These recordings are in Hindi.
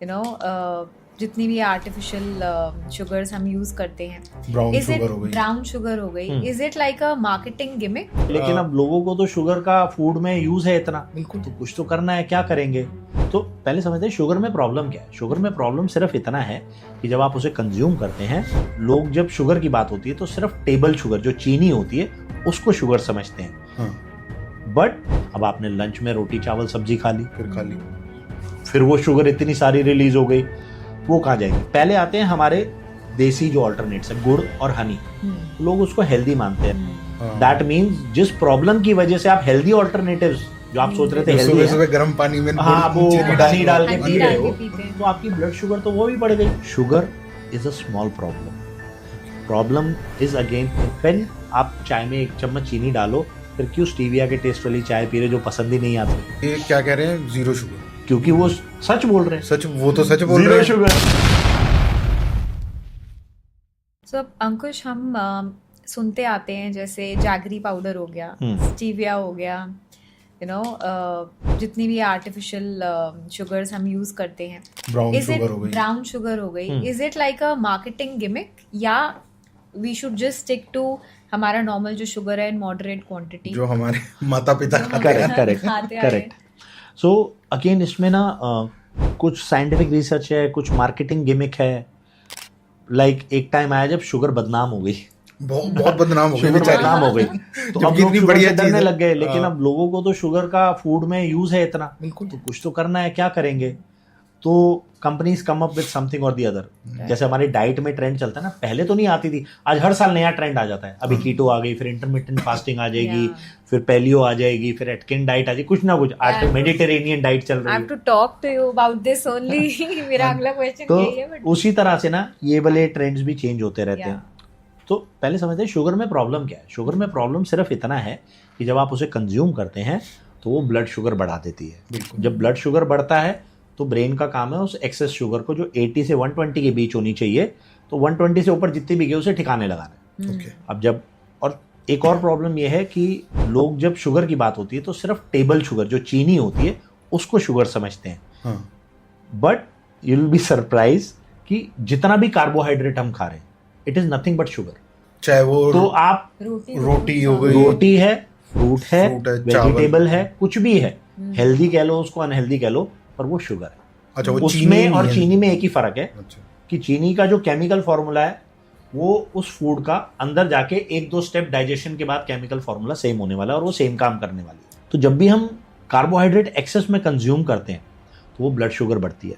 जितनी भी आर्टिफिशियल शुगर्स हम यूज करते हैं, ब्राउन शुगर हो गई, is it like a marketing gimmick? लेकिन अब लोगों को तो शुगर का फूड में यूज है इतना, बिल्कुल, तो कुछ तो करना है, क्या करेंगे? तो पहले समझते हैं शुगर में प्रॉब्लम क्या है। शुगर में प्रॉब्लम सिर्फ इतना है कि जब आप उसे कंज्यूम करते हैं, लोग जब शुगर की बात होती है तो सिर्फ टेबल शुगर जो चीनी होती है उसको शुगर समझते हैं। बट अब आपने लंच में रोटी चावल सब्जी खा ली, फिर वो शुगर इतनी सारी रिलीज हो गई, वो कहाँ जाएगी? पहले आते हैं हमारे देसी जो ऑल्टरनेट्स है, गुड़ और हनी। लोग उसको हेल्दी मानते हैं। दैट मीन्स जिस प्रॉब्लम की वजह से आप हेल्दी ऑल्टरनेटिव्स जो आप सोच रहे थे हेल्दी है, गर्म पानी में वो हनी डाल के पी रहे हो, तो आपकी ब्लड शुगर तो वो भी बढ़ गई। Sugar is a small problem is again when आप चाय में 1 चम्मच चीनी डालो, फिर क्यों स्टीविया के टेस्ट वाली चाय पी रहे जो पसंद ही नहीं आती? ये क्या कह रहे हैं? जीरो शुगर, क्योंकि वो सच बोल रहे हैं। सच, वो तो सच बोल रहे हैं। शुगर। So, अंकुश, हम सुनते आते हैं जैसे जैगरी पाउडर हो गया, स्टीविया हो गया, जितनी भी आर्टिफिशियल शुगर्स हम यूज करते हैं, ब्राउन शुगर हो गई, is it like a marketing gimmick, या we should just stick to हमारा नॉर्मल जो शुगर है इन मॉडरेट क्वांटिटी जो हमारे माता पिता करेक्ट। सो अगेन इसमें ना कुछ साइंटिफिक रिसर्च है, कुछ मार्केटिंग गिमिक है। लाइक एक टाइम आया जब शुगर बदनाम हो गई, बहुत बदनाम हो गई, बदनाम हो गई, तो अब लोग शुगर से डरने लग गए। लेकिन अब लोगों को तो शुगर का फूड में यूज है इतना, बिल्कुल, तो कुछ तो करना है, क्या करेंगे? तो companies come up with something और दी अदर। जैसे हमारी डाइट में ट्रेंड चलता है ना, पहले तो नहीं आती थी, आज हर साल नया ट्रेंड आ जाता है। अभी कीटो आ गई, फिर इंटरमिटेंट फास्टिंग आ जाएगी, फिर पैलियो आ जाएगी, फिर एटकिन डाइट आ जाएगी, कुछ ना कुछ। आज तो मेडिटेरेनियन डाइट चल रही है। I have to talk to you about this only. मेरा अगला क्वेश्चन यही है। तो उसी तरह से ना ये वाले ट्रेंड्स भी चेंज होते रहते हैं। तो पहले समझते हैं शुगर में प्रॉब्लम क्या है। शुगर में प्रॉब्लम सिर्फ इतना है कि जब आप उसे कंज्यूम करते हैं तो वो ब्लड शुगर बढ़ा देती है। जब ब्लड शुगर बढ़ता है तो ब्रेन का काम है उस एक्सेस शुगर को, जो 80 से 120 के बीच होनी चाहिए, तो 120 से ऊपर जितनी भी गई उसे ठिकाने लगाना है। अब जब, और एक और प्रॉब्लम यह है कि लोग जब शुगर की बात होती है तो सिर्फ टेबल शुगर जो चीनी होती है उसको शुगर समझते हैं। But you will be surprise कि जितना भी कार्बोहाइड्रेट हम खा रहे हैं, it is nothing but sugar. चाहे वो तो आप रोटी हो गई, रोटी है, फ्रूट है, वेजिटेबल है, कुछ भी है, हेल्दी कह लो उसको, अनहेल्दी कह लो, पर वो शुगर है। अच्छा, वो उसमें और चीनी में एक ही फर्क है कि चीनी का जो केमिकल फॉर्मूला है वो उस फूड का अंदर जाके 1-2 स्टेप डाइजेशन के बाद केमिकल फॉर्मूला सेम होने वाला है और वो सेम काम करने वाली है। तो जब भी हम कार्बोहाइड्रेट एक्सेस में कंज्यूम करते हैं तो वो ब्लड शुगर बढ़ती है।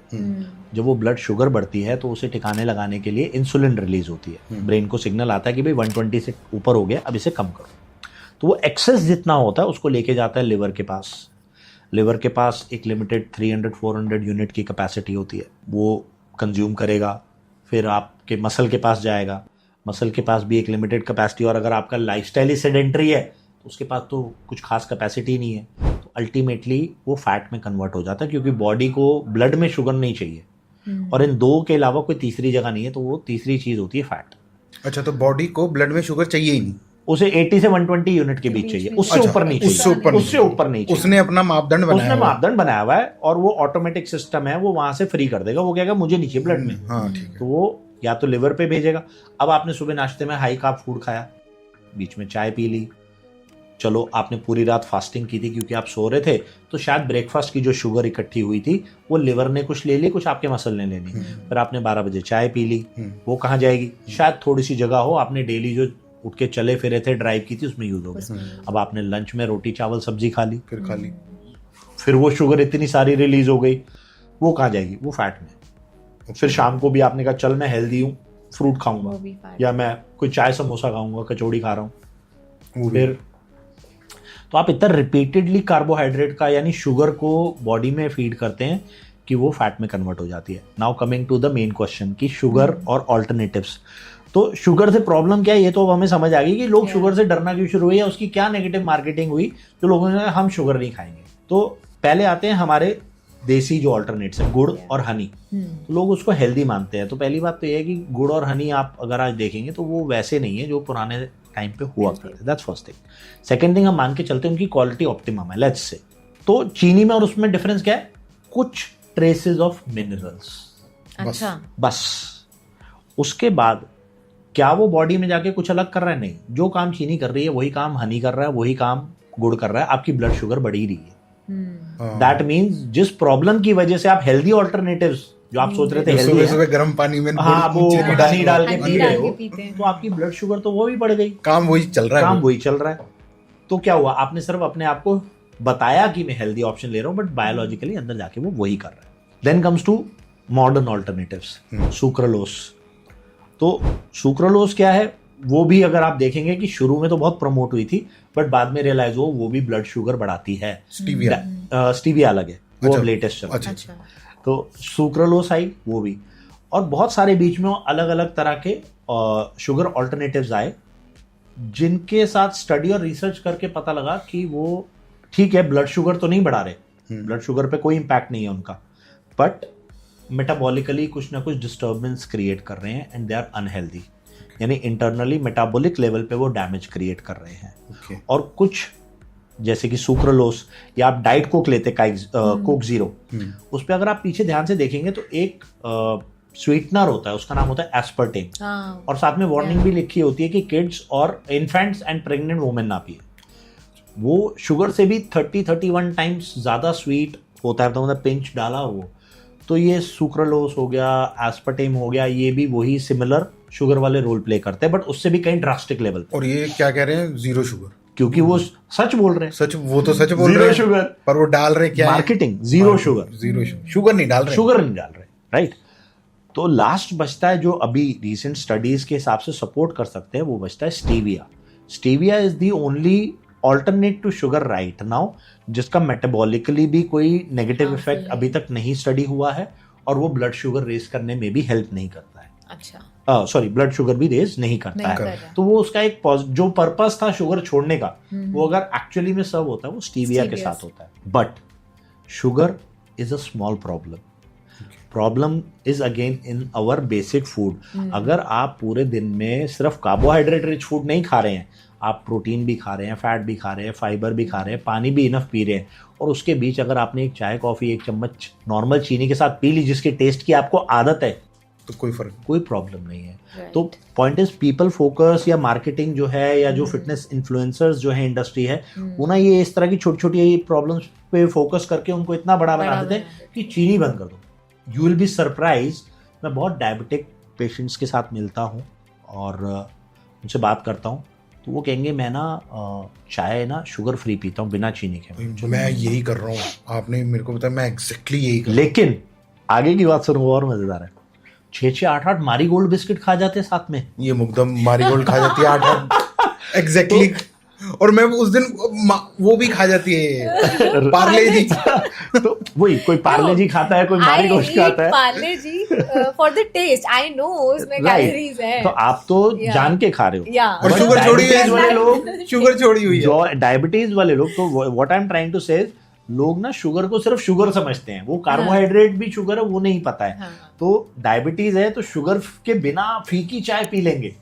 जब वो ब्लड शुगर बढ़ती है तो उसे ठिकाने लगाने के लिए इंसुलिन रिलीज होती है। ब्रेन को सिग्नल आता है कि भाई 120 से ऊपर हो गया, अब इसे कम करो। तो वो एक्सेस जितना होता है उसको लेके जाता है लिवर के पास। लिवर के पास एक लिमिटेड 300-400 यूनिट की कैपेसिटी होती है, वो कंज्यूम करेगा, फिर आपके मसल के पास जाएगा, मसल के पास भी एक लिमिटेड कैपेसिटी, और अगर आपका लाइफस्टाइल ही सेडेंटरी है तो उसके पास तो कुछ खास कैपेसिटी नहीं है। तो अल्टीमेटली वो फैट में कन्वर्ट हो जाता है, क्योंकि बॉडी को ब्लड में शुगर नहीं चाहिए और इन दो के अलावा कोई तीसरी जगह नहीं है, तो वो तीसरी चीज होती है फैट। अच्छा, तो बॉडी को ब्लड में शुगर चाहिए ही नहीं, उसे 80 से 120 यूनिट के बीच चाहिए, उससे ऊपर नहीं चाहिए, उससे ऊपर नहीं चाहिए। उसने अपना मापदंड बनाया हुआ है और वो ऑटोमेटिक सिस्टम है, वो वहां से फ्री कर देगा। वो कहेगा मुझे नहीं चाहिए ब्लड में, तो वो या तो लिवर पे भेजेगा। अब आपने सुबह नाश्ते में हाई कार्ब फूड खाया, बीच में चाय पी ली, चलो आपने पूरी रात फास्टिंग की थी क्योंकि आप सो रहे थे, तो शायद ब्रेकफास्ट की जो शुगर इकट्ठी हुई थी वो लिवर ने कुछ ले ली, कुछ आपके मसल ने ले ली। फिर आपने 12 बजे चाय पी ली, वो कहाँ जाएगी? शायद थोड़ी सी जगह हो, आपने डेली जो उठ के चले फिरे थे, ड्राइव की थी, उसमें यूज हो गया। अब आपने लंच में रोटी चावल सब्जी खा ली, फिर वो शुगर इतनी सारी रिलीज हो गई, वो कहाँ जाएगी? वो फैट में। फिर शाम को भी आपने कहा चल मैं हेल्दी हूँ, फ्रूट खाऊंगा, या मैं कोई चाय समोसा खाऊंगा, कचौड़ी खा रहा हूँ, फिर तो आप इतना रिपीटेडली कार्बोहाइड्रेट का यानी शुगर को बॉडी में फीड करते हैं कि वो फैट में कन्वर्ट हो जाती है। Now coming to the main question कि शुगर और ऑल्टरनेटिव्स। तो शुगर से प्रॉब्लम क्या है, ये तो हमें समझ आ गई कि लोग शुगर से डरना क्यों शुरू हुई है, उसकी क्या नेगेटिव मार्केटिंग हुई जो लोगों ने हम शुगर नहीं खाएंगे। तो पहले आते हैं हमारे देसी जो ऑल्टरनेट्स है, गुड़ और हनी। तो लोग उसको हेल्दी मानते हैं। तो पहली बात तो ये है कि गुड़ और हनी आप अगर आज देखेंगे तो वो वैसे नहीं है जो पुराने टाइम पे हुआ करते। That's first thing. Second thing, हम मान के चलते हैं उनकी क्वालिटी ऑप्टिमम है, लेट्स से। तो चीनी में और उसमें डिफरेंस क्या है? कुछ ट्रेसेस ऑफ मिनरल्स। अच्छा, बस उसके बाद क्या वो बॉडी में जाके कुछ अलग कर रहा है? नहीं। जो काम चीनी कर रही है वही काम हनी कर रहा है, वही काम गुड़ कर रहा है। आपकी ब्लड शुगर बढ़ ही रही है। दैट मीन्स जिस प्रॉब्लम की वजह से आप हेल्दी ऑल्टरनेटिव्स जो आप सोच रहे थे हेल्दी है, सुबह गर्म पानी में हाँ वो हनी डाल के पी रहे हो, पीते हैं। तो आपकी ब्लड शुगर तो वो भी बढ़ गई। काम वही चल रहा है, काम वही चल रहा है। तो क्या हुआ? आपने सिर्फ अपने आप को बताया कि मैं हेल्दी ऑप्शन ले रहा हूं, बट बायोलॉजिकली अंदर जाके वो वही कर रहा है। Then comes to modern alternatives, sucralose. तो सुक्रालोस क्या है? वो भी अगर आप देखेंगे कि शुरू में तो बहुत प्रमोट हुई थी, बट बाद में रियलाइज हो वो भी ब्लड शुगर बढ़ाती है। स्टीविया अलग है, वो लेटेस्ट चल रहा है। तो सुक्रालोस आई, वो भी। और बहुत सारे बीच में अलग अलग तरह के शुगर ऑल्टरनेटिव्स आए, जिनके साथ स्टडी और रिसर्च करके पता लगा कि वो ठीक है, ब्लड शुगर तो नहीं बढ़ा रहे, ब्लड शुगर पे कोई इंपैक्ट नहीं है उनका, बट मेटाबॉलिकली कुछ ना कुछ डिस्टर्बेंस क्रिएट कर रहे हैं एंड दे आर अनहेल्दी। यानी इंटरनली मेटाबॉलिक लेवल पे वो डैमेज क्रिएट कर रहे हैं। और कुछ जैसे कि सुक्रालोस, या आप डाइट कोक लेते कोक जीरो, उस पर अगर आप पीछे ध्यान से देखेंगे तो एक स्वीटनर होता है, उसका नाम होता है एस्पर्टेम। और साथ में वार्निंग भी लिखी होती है कि किड्स और इन्फेंट्स एंड प्रेग्नेंट वुमेन ना पिए। वो शुगर से भी 30-31 टाइम्स ज्यादा स्वीट होता है, तो मतलब पिंच डाला वो। तो ये सुक्रालोस हो गया, एस्पर्टेम हो गया, ये भी वही सिमिलर शुगर वाले रोल प्ले करते हैं, बट उससे भी कहीं ड्रास्टिक लेवल पे। और ये क्या कह रहे हैं? जीरो शुगर, क्योंकि वो सच बोल रहे हैं। सच, वो तो सच बोल रहे हैं, शुगर, पर वो डाल रहे क्या? Marketing, zero sugar, zero sugar नहीं डाल रहे, शुगर नहीं डाल रहे, राइट। तो लास्ट बचता है जो अभी रिसेंट स्टडीज के हिसाब से सपोर्ट कर सकते हैं, वो बचता है stevia. Stevia is the only alternate to sugar right now, जिसका मेटाबॉलिकली भी कोई नेगेटिव इफेक्ट अभी तक नहीं स्टडी हुआ है, और वो ब्लड शुगर रेज करने में भी हेल्प नहीं करता है। अच्छा, सॉरी, ब्लड शुगर भी रेज नहीं करता है। तो वो उसका एक जो पर्पस था शुगर छोड़ने का, वो अगर एक्चुअली में सर्व होता है, वो स्टीविया के साथ होता है। But sugar is a small problem is again in our basic food. अगर आप पूरे दिन में सिर्फ कार्बोहाइड्रेट रिच फूड नहीं खा रहे हैं, आप प्रोटीन भी खा रहे हैं, फैट भी खा रहे हैं, फाइबर भी खा रहे हैं, पानी भी इनफ पी रहे हैं, और उसके बीच अगर आपने एक चाय कॉफी 1 चम्मच नॉर्मल चीनी के साथ पी ली, जिसके टेस्ट की आपको आदत है, तो कोई प्रॉब्लम नहीं है। तो पॉइंट इज पीपल फोकस, या मार्केटिंग जो है, या जो फिटनेस इन्फ्लुएंसर्स जो है, इंडस्ट्री है, वो ना ये इस तरह की छोटी छोटी प्रॉब्लम्स पे फोकस करके उनको इतना बड़ा बना देते हैं कि चीनी बंद कर दो। You will be surprise. मैं बहुत डायबिटिक पेशेंट्स के साथ मिलता हूँ और उनसे बात करता हूँ, तो वो कहेंगे मैं ना चाय ना शुगर फ्री पीता हूँ, बिना चीनी के। मैं यही कर रहा हूँ, आपने मेरे को बताया, मैं एग्जैक्टली यही कर रहा हूँ। लेकिन आगे की बात सुनो, वो और मजेदार है। 6-6, 8-8 मारीगोल्ड बिस्किट खा जाते हैं साथ में। ये मुकदम मारीगोल्ड खा जाती है 8-8 एग्जैक्टली। और मैं उस दिन वो भी खा जाती है पार्ले जी। तो वही, कोई पार्ले जी खाता है, कोई मारीगोल्ड खाता है। Parle G for the taste, I know उसमें कैलोरीज है। तो आप तो जान के खा रहे हो। और शुगर छोड़ी हुई वाले लोग, शुगर छोड़ी हुई है, जो डायबिटीज वाले लोग। तो what I am trying to say, लोग ना शुगर को सिर्फ शुगर समझते हैं, वो कार्बोहाइड्रेट भी शुगर है वो नहीं पता है। तो डायबिटीज है तो शुगर के बिना फीकी चाय पी लेंगे,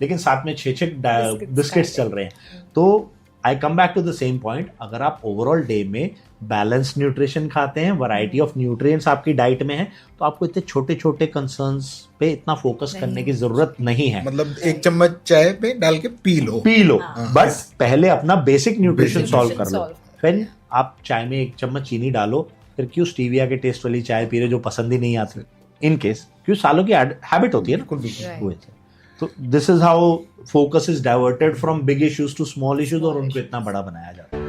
लेकिन साथ में 6-6 बिस्किट्स चल रहे हैं। तो I come back to the same point, अगर आप ओवरऑल डे में बैलेंस न्यूट्रिशन खाते हैं, वैरायटी ऑफ न्यूट्रिएंट्स आपकी डाइट में है, तो आपको इतने छोटे छोटे कंसर्न्स पे इतना फोकस करने की जरूरत नहीं है। मतलब 1 चम्मच चाय पे डाल के पी लो, बट पहले अपना बेसिक न्यूट्रिशन सॉल्व कर लो। फिर आप चाय में 1 चम्मच चीनी डालो, फिर क्यों स्टीविया के टेस्ट वाली चाय पी रहे जो पसंद ही नहीं आती, इन केस क्यों सालों की हैबिट होती है ना। तो this is how focus is diverted from big issues to small issues, और उनको इतना बड़ा बनाया जाता है।